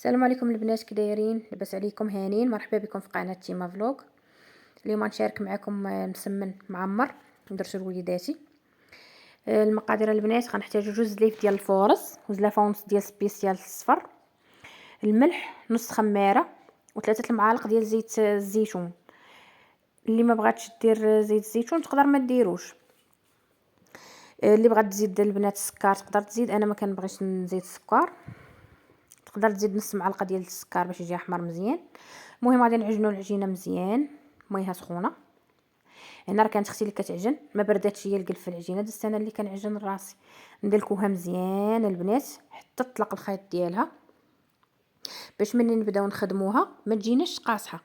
السلام عليكم البنات، كي دايرين؟ لاباس عليكم؟ هانين؟ مرحبا بكم في قناه تيما فلوق. اليوم غنشارك معكم مسمن معمر درتو لوليداتي. المقادير البنات، غنحتاجو جوج ليف ديال الفورص، وزلافه ونص ديال سبيسيال الصفر، الملح نص خماره، وثلاثه المعالق ديال زيت الزيتون. اللي ما بغاتش دير زيت الزيتون تقدر ما ديروش. اللي بغات تزيد البنات السكر تقدر تزيد، انا ما كنبغيش نزيد السكر. تقدر تزيد نص معلقه ديال السكر باش يجي احمر مزيان. المهم غادي نعجنوا العجينه مزيان، ميها سخونه. هنا راه كانت اختي اللي كتعجن، ما برداتش هي القلب في العجينه، دزت انا اللي كنعجن راسي. ندلكوها مزيان البنات حتى تطلق الخيط ديالها، باش ملي نبداو نخدموها ما تجيناش قاصحه.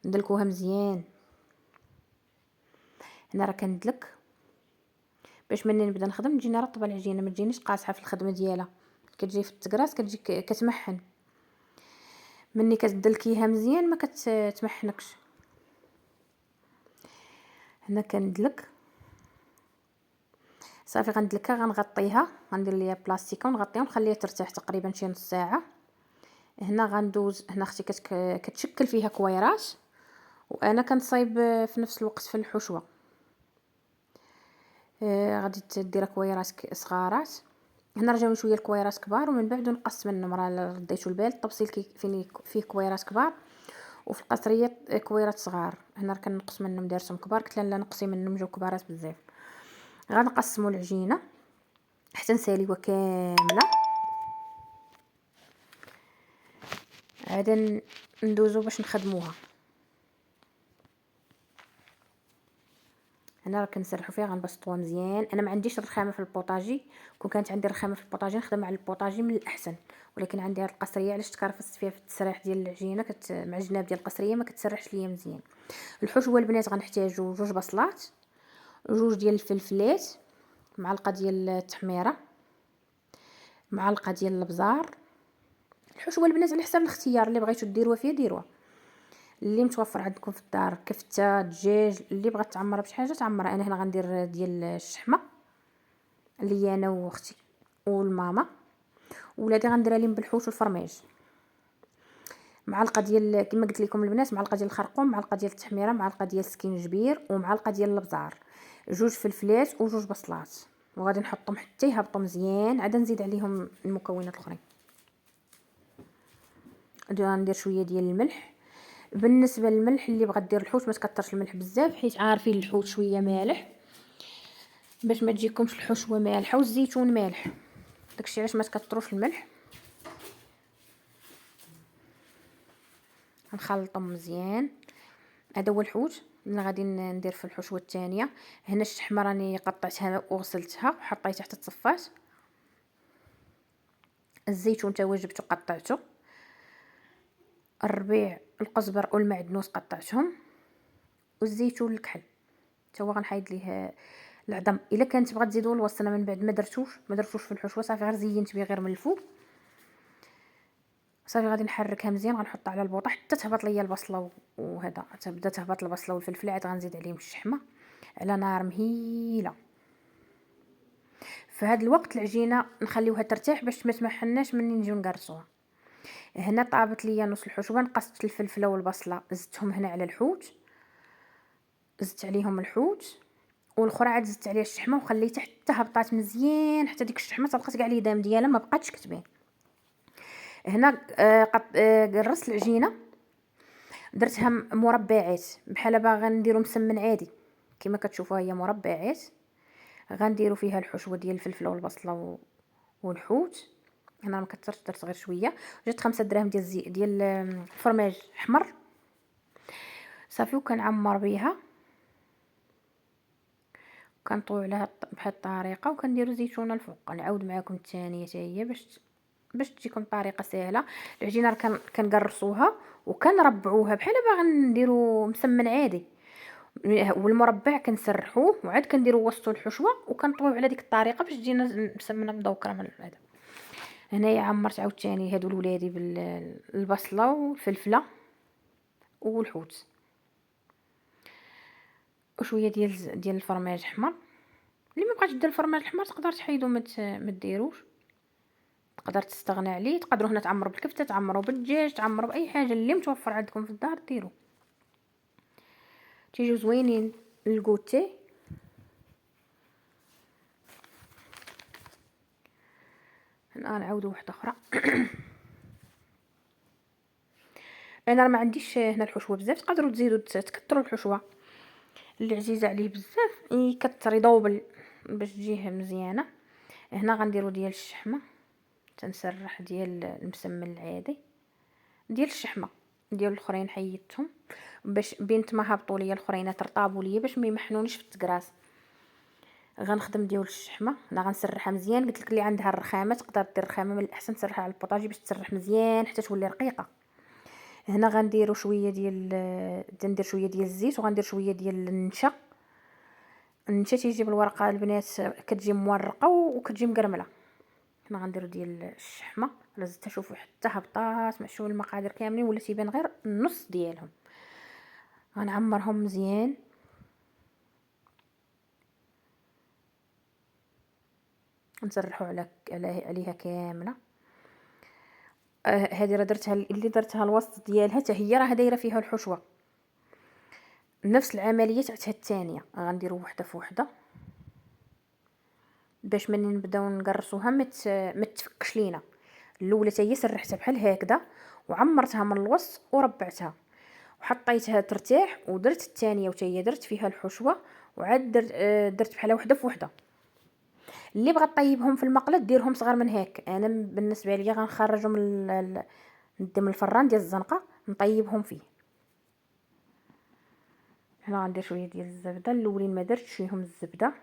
ندلكوها مزيان. هنا راه كندلك باش ملي نبدا نخدم تجينا رطبه العجينه، ما تجينيش قاصحه في الخدمه ديالها. كتجي في التكراس كتجي كتمحن. مني كتدلكيها مزيان ما كتمحنكش. هنا كندلك صافي، غندلكها غنغطيها، غندير ليها بلاستيكه ونغطيها ونخليها ترتاح تقريبا شي نص ساعه. هنا غندوز، هنا اختي كتشكل فيها كويرات، وانا كنصايب في نفس الوقت في الحشوه. غادي دير كويرات صغارات. هنا راه جاوني شويه الكويرات كبار، ومن بعد نقص منهم. راه رديتو البال الطبسيل فيه كويرات كبار، وفي القصريه كويرات صغار. هنا راه كنقص منهم، دارتهم كبار، قلت لها لا نقصي منهم جاو كبارات بزاف. غنقسموا العجينه حتى نساليوها كامله، عاد ندوزو باش نخدموها. هنا راه كنسرحوا فيها، غنبسطوها مزيان. انا ما عنديش الرخامه في البوطاجي، كون كانت عندي الرخامه في البوطاجي نخدم على البوطاجي من الاحسن، ولكن عندي هاد القصريه علاش تكرفست فيها في التسريح ديال العجينه، مع الجناب ديال القصريه ما كتسرحش ليا مزيان. الحشوه البنات غنحتاجو جوج بصلات، جوج ديال الفلفلات، معلقه ديال التحميره، معلقه ديال الابزار. الحشوه البنات على حسب الاختيار، اللي بغيتو ديروها فيها ديروها، اللي متوفر عندكم في الدار، كفته، دجاج، اللي بغات تعمرها بشي حاجه تعمرها. انا هنا غندير ديال الشحمه اللي هي انا واختي والماما. ولادي غنديرها لهم بالحوت والفرماج. معلقه ديال كما قلت لكم البنات، معلقه ديال الخرقوم، معلقه ديال التحميره، معلقه ديال السكينجبير، ومعلقه ديال الابزار، جوج فلفلات وجوج بصلات. وغادي نحطهم حتى يهبطوا مزيان، عاد نزيد عليهم المكونات الاخرين. ندير شويه ديال الملح. بالنسبه للملح، اللي بغى دير الحوت ما تكثرش الملح بزاف، حيت عارفين الحوت شويه مالح، باش ما تجيكمش الحشوه مالحه والزيتون مالح، داكشي علاش ما تكثروش الملح. غنخلطهم مزيان. هذا هو الحوت اللي غادي ندير في الحشوه الثانيه. هنا الشحمه راني قطعتها وغسلتها وحطيتها حتى تصفات. الزيتون تا هو جبته قطعته. الربيع، القزبر والمعدنوس قطعتهم، والزيتون الكحل تا هو غنحيد ليه العظم. الا كانت بغات تزيدوا الوسط، انا من بعد ما درتوش في الحشوه، صافي غير زينت به غير من الفوق. صافي غادي نحركها مزيان، غنحطها على البوطه حتى تهبط ليا البصله وهذا تبدا تهبط البصله والفلفل، عاد غنزيد عليهم الشحمه على نار مهيله. في هذا الوقت العجينه نخليوها ترتاح باش ما تمحناش مني نجيو نقرصوها. هنا طابت ليا نص الحشوه، نقصت الفلفله والبصله زدتهم هنا على الحوت، زدت عليهم الحوت، والاخرى عاد زدت عليها الشحمه وخليتها حتى هبطات مزيان، حتى ديك الشحمه طلقت كاع اليدام ديالها ما بقاتش كتبان. هنا قرصت العجينه، درتها مربعات بحال باغا نديرو مسمن عادي. كما كتشوفوا هي مربعات. غنديرو فيها الحشوه ديال الفلفله والبصله والحوت. هنا ما كثرتش، درت غير شويه. جات 5 دراهم ديال الفرماج احمر صافي، وكنعمر بها، كنطوي عليها بهاد الطريقه، وكنديروا زيتونه الفوق. نعاود معكم الثانيه حتى هي باش تجيكم طريقه سهله. العجينه راه كنقرصوها وكنربعوها بحال باغا نديروا مسمن عادي، والمربع كنسرحوه وعاد كنديروا وسطو الحشوه وكنطويو على ديك الطريقه باش تجينا مسمنه مدوكره من هذا. هنايا عمرت عاوتاني هادو الولادي بالبصله والفلفله والحوت وشويه ديال الفرماج احمر. اللي ما بغاش دير الفرماج الاحمر تقدر تحيدو ما ديروش، تقدر تستغنى عليه. تقدروا هنا تعمروا بالكفته، تعمروا بالدجاج، تعمروا باي حاجه اللي متوفر عندكم في الدار ديروا، تيجيو زوينين للكوتي. هنا نعاودوا واحده اخرى. انا ما عنديش هنا الحشوه بزاف، تقدروا تزيدوا تكثروا الحشوه. اللي عزيزه عليه بزاف يكثر يضوبل باش تجيه مزيانه. هنا غنديروا ديال الشحمه، تنسرح ديال المسمن العادي ديال الشحمه. ديال الاخرين حيدتهم باش بنت ما هبطوا ليا الاخرين ترطابوا ليا باش ما يمحنونيش في التكراس. غنخدم ديال الشحمه. انا غنسرحها مزيان. قلت لك اللي عندها الرخامه تقدر دير الرخامه، من الاحسن تسرحها على البوطاجي باش تسرح مزيان حتى تولي رقيقه. هنا غنديروا شويه ديال تندير شويه ديال الزيت، وغندير شويه ديال النشا. النشا تيجي بالورقه البنات كتجي مورقه وكتجي مقرمله. هنا غنديروا ديال الشحمه. لازم تشوفوا حتى هبطات مع شويه المقادير كاملين، ولا تيبان غير النص ديالهم. غنعمرهم مزيان. نسرحوا عليها كامله. هذه راه درتها اللي درتها الوسط ديالها حتى هي راه دايره فيها الحشوه. نفس العمليه تاعتها الثانيه. غنديروا وحده فوحده باش منين نبداو نقرصوها ما تفكش لينا. الاولى حتى هي سرحتها بحال هكذا وعمرتها من الوسط وربعتها وحطيتها ترتاح، ودرت الثانيه وحتى هي درت فيها الحشوه وعاد درت بحال وحده فوحده. اللي بغى طيبهم في المقله ديرهم صغار من هيك. انا بالنسبه ليا غنخرجهم ندم الفران ديال الزنقه نطيبهم فيه. هنا غندير شويه ديال الزبده. الاولين ما درتش فيهم الزبده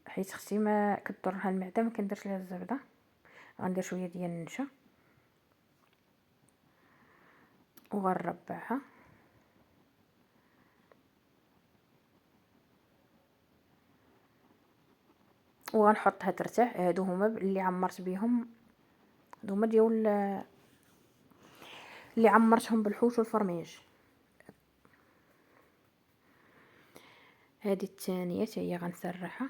حيت اختي ما كضرها المعده، ما كنديرش ليها الزبده. غندير شويه ديال النشا وغنربعها. وغنحطها ترتاح. هادو هما اللي عمرت بهم، هادو هما ديال اللي عمرتهم بالحوت والفرميج. هذه الثانيه حتى هي غنسرحها.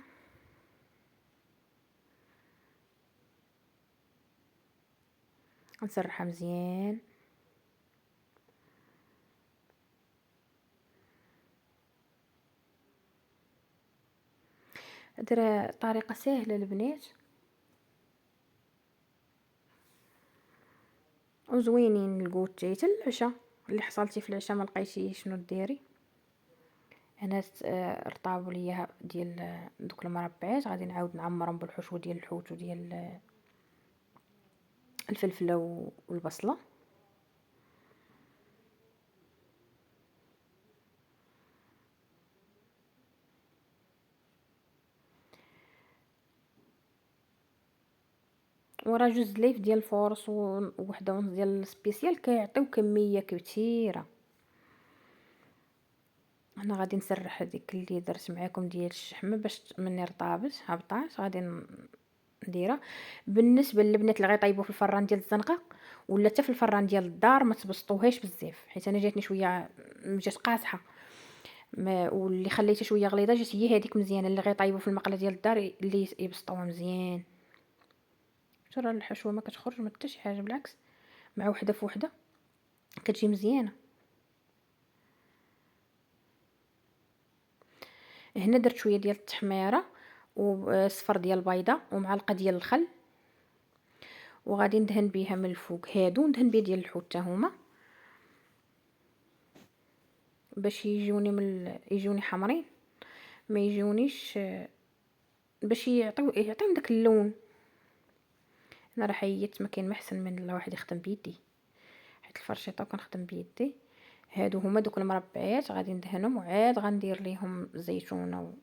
غنسرحها مزيان. هذه طريقه سهله البنات وزوينين. الكوتي حتى العشاء اللي حصلتي في العشاء ما لقيتي شنو ديري. انا رطابوا ليا ديال دوك المربعات. غادي نعاود نعمرهم بالحشوه ديال الحوت وديال الفلفله والبصله. وراه جوج ليف ديال الفورص ووحده ونص ديال السبيسيال كيعطيو كميه كثيره. انا غادي نسرح هذيك اللي درت معاكم ديال الشحمه باش مني رطابت هبطات غادي نديرها. بالنسبه للبنات اللي غيطيبوا في الفران ديال الزنقه ولا حتى في الفران ديال الدار ما تبسطوهاش بزاف، حيت انا جاتني شويه جات قاصحه. واللي خليتها شويه غليظه جات هي هذيك مزيانه. اللي غيطيبوا في المقله ديال الدار اللي يبسطوها مزيان. ترى الحشوه ما كتخرج ما حتى شي حاجه، بالعكس مع وحده فوحده كتجي مزيانه. هنا درت شويه ديال التحميره وصفر ديال البيضه ومعلقه ديال الخل، وغادي ندهن بها من الفوق. هادو ندهن بيه ديال الحوت حتى هما باش يجوني حمرين، ما يجونيش باش يعطيو داك اللون. انا راه حيدت ما كاين ما احسن من الواحد يخدم بيدي، حيت الفرشيطه كنخدم بيدي. هادو هما دوك المربعات غادي ندهنهم وعاد غندير ليهم زيتونه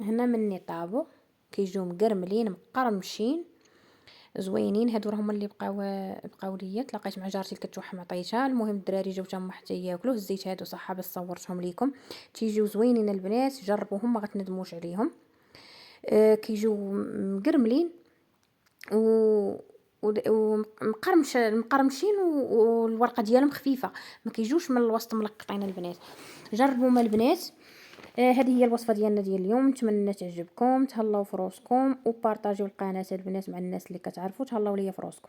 هنا مني طابو كيجيو مقرملين مقرمشين زوينين. هادو راهم اللي بقاو ليا. تلاقيت مع جارتي اللي كتوحم عطيتها. المهم الدراري جاو تما حتى ياكلوه. الزيت هادو صح بس صورتهم ليكم. تيجيو زوينين البنات، جربوهم ما غتندموش عليهم. كيجيو مقرملين مقرمشين والورقه ديالهم خفيفه، ما كيجوش من الوسط ملقطين البنات. جربوا ما البنات هذه هي الوصفه ديالنا ديال اليوم، نتمنى تعجبكم. تهلاو في روسكم وبارطاجيو القناه البنات مع الناس اللي كتعرفوا. تهلاو ليا في روسكم.